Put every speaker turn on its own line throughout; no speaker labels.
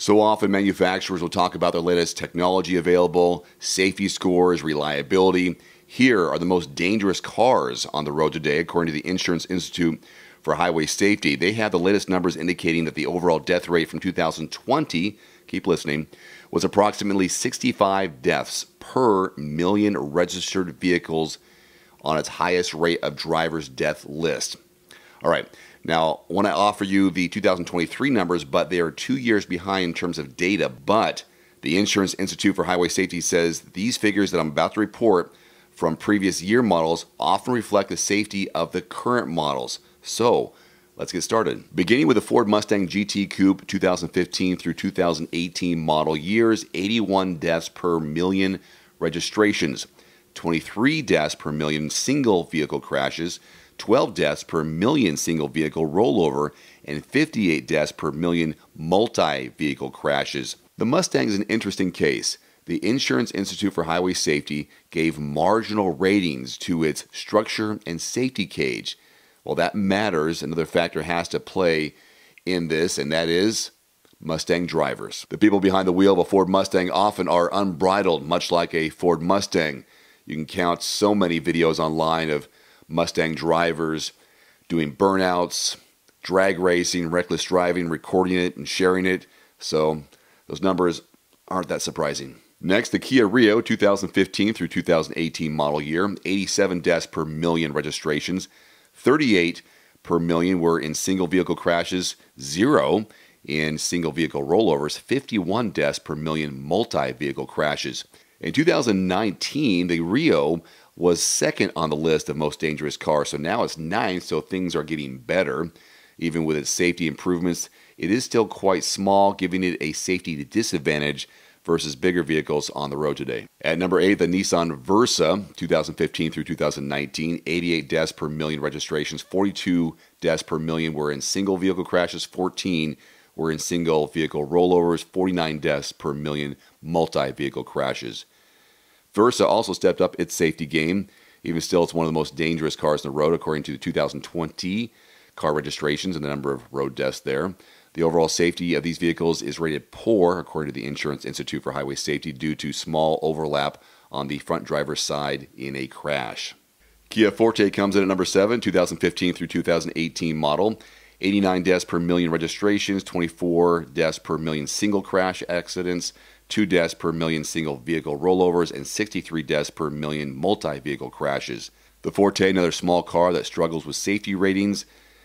So often manufacturers will talk about their latest technology available, safety scores, reliability. Here are the most dangerous cars on the road today, according to the Insurance Institute for Highway Safety. They have the latest numbers indicating that the overall death rate from 2020, keep listening, was approximately 65 deaths per million registered vehicles on its highest rate of driver's death list. All right. Now, I want to offer you the 2023 numbers, but they are 2 years behind in terms of data. But the Insurance Institute for Highway Safety says these figures that I'm about to report from previous year models often reflect the safety of the current models. So, let's get started. Beginning with the Ford Mustang GT Coupe 2015 through 2018 model years, 81 deaths per million registrations, 23 deaths per million single vehicle crashes, 12 deaths per million single vehicle rollover, and 58 deaths per million multi-vehicle crashes. The Mustang is an interesting case. The Insurance Institute for Highway Safety gave marginal ratings to its structure and safety cage. Well, that matters. Another factor has to play in this, and that is Mustang drivers. The people behind the wheel of a Ford Mustang often are unbridled, much like a Ford Mustang. You can count so many videos online of Mustang drivers doing burnouts, drag racing, reckless driving, recording it and sharing it. So those numbers aren't that surprising. Next, the Kia Rio 2015 through 2018 model year, 87 deaths per million registrations, 38 per million were in single vehicle crashes, 0 in single vehicle rollovers, 51 deaths per million multi-vehicle crashes. In 2019, the Rio was second on the list of most dangerous cars, so now it's ninth, so things are getting better. Even with its safety improvements, it is still quite small, giving it a safety disadvantage versus bigger vehicles on the road today. At number 8, the Nissan Versa 2015 through 2019, 88 deaths per million registrations, 42 deaths per million were in single vehicle crashes, 14 were in single vehicle rollovers, 49 deaths per million multi-vehicle crashes. Versa also stepped up its safety game. Even still, it's one of the most dangerous cars on the road, according to the 2020 car registrations and the number of road deaths there. The overall safety of these vehicles is rated poor, according to the Insurance Institute for Highway Safety, due to small overlap on the front driver's side in a crash. Kia Forte comes in at number 7, 2015 through 2018 model. 89 deaths per million registrations, 24 deaths per million single crash accidents, 2 deaths per million single vehicle rollovers, and 63 deaths per million multi-vehicle crashes. The Forte, another small car that struggles with safety ratings.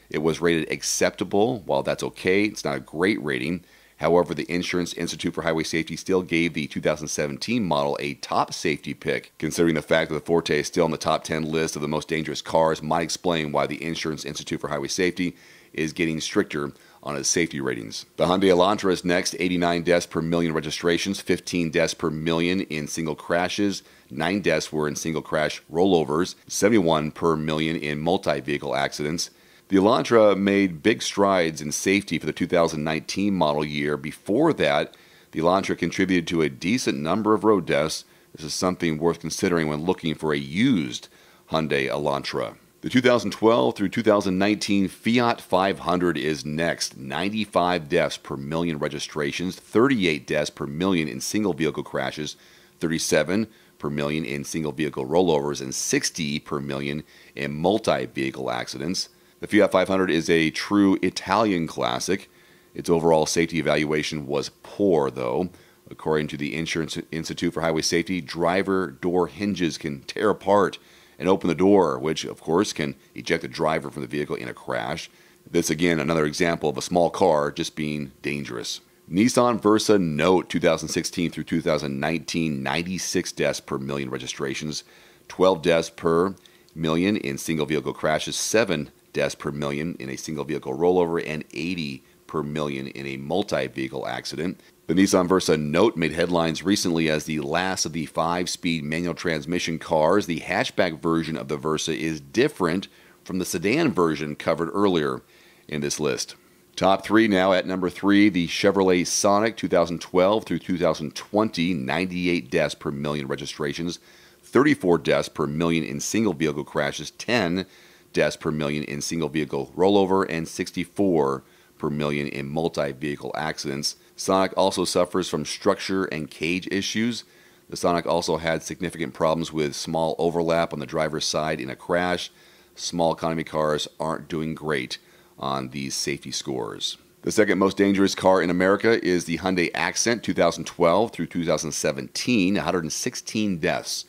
It was rated acceptable. While that's okay, it's not a great rating. However, the Insurance Institute for Highway Safety still gave the 2017 model a top safety pick. Considering the fact that the Forte is still on the top 10 list of the most dangerous cars might explain why the Insurance Institute for Highway Safety is getting stricter on its safety ratings. The Hyundai Elantra is next, 89 deaths per million registrations, 15 deaths per million in single crashes, 9 deaths were in single crash rollovers, 71 per million in multi-vehicle accidents. The Elantra made big strides in safety for the 2019 model year. Before that, the Elantra contributed to a decent number of road deaths. This is something worth considering when looking for a used Hyundai Elantra. The 2012 through 2019 Fiat 500 is next. 95 deaths per million registrations, 38 deaths per million in single vehicle crashes, 37 per million in single vehicle rollovers, and 60 per million in multi-vehicle accidents. The Fiat 500 is a true Italian classic. Its overall safety evaluation was poor, though. According to the Insurance Institute for Highway Safety, driver door hinges can tear apart and open the door, which, of course, can eject the driver from the vehicle in a crash. This, again, another example of a small car just being dangerous. Nissan Versa Note 2016 through 2019, 96 deaths per million registrations, 12 deaths per million in single vehicle crashes, 7 deaths per million in a single vehicle rollover, and 80 per million in a multi-vehicle accident. The Nissan Versa Note made headlines recently as the last of the 5-speed manual transmission cars. The hatchback version of the Versa is different from the sedan version covered earlier in this list. Top 3 now. At number 3, the Chevrolet Sonic 2012 through 2020, 98 deaths per million registrations, 34 deaths per million in single vehicle crashes, 10 deaths per million in single vehicle rollover, and 64 per million in multi-vehicle accidents. Sonic also suffers from structure and cage issues. The Sonic also had significant problems with small overlap on the driver's side in a crash. Small economy cars aren't doing great on these safety scores. The second most dangerous car in America is the Hyundai Accent 2012 through 2017, 116 deaths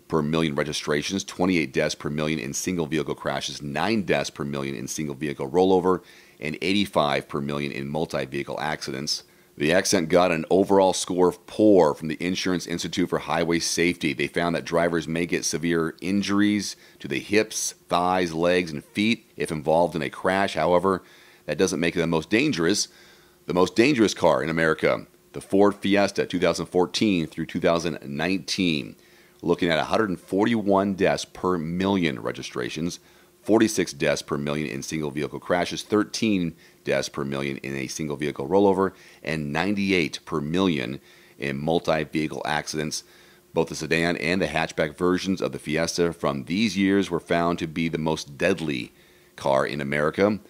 per million registrations, 28 deaths per million in single vehicle crashes, 9 deaths per million in single vehicle rollover, and 85 per million in multi-vehicle accidents. The Accent got an overall score of poor from the Insurance Institute for Highway Safety. They found that drivers may get severe injuries to the hips, thighs, legs, and feet if involved in a crash. However, that doesn't make it the most dangerous. The most dangerous car in America, the Ford Fiesta 2014 through 2019, looking at 141 deaths per million registrations, 46 deaths per million in single vehicle crashes, 13 deaths per million in a single vehicle rollover, and 98 per million in multi-vehicle accidents. Both the sedan and the hatchback versions of the Fiesta from these years were found to be the most deadly car in America.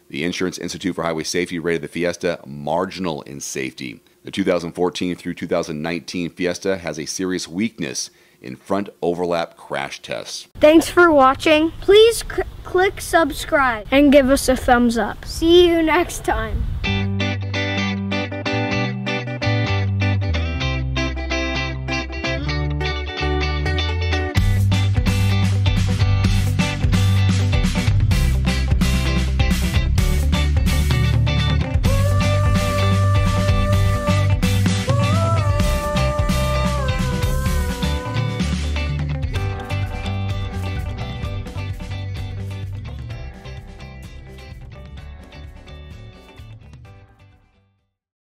The Insurance Institute for Highway Safety rated the Fiesta marginal in safety. The 2014 through 2019 Fiesta has a serious weakness in front overlap crash tests.
Thanks for watching. Please click subscribe and give us a thumbs up. See you next time.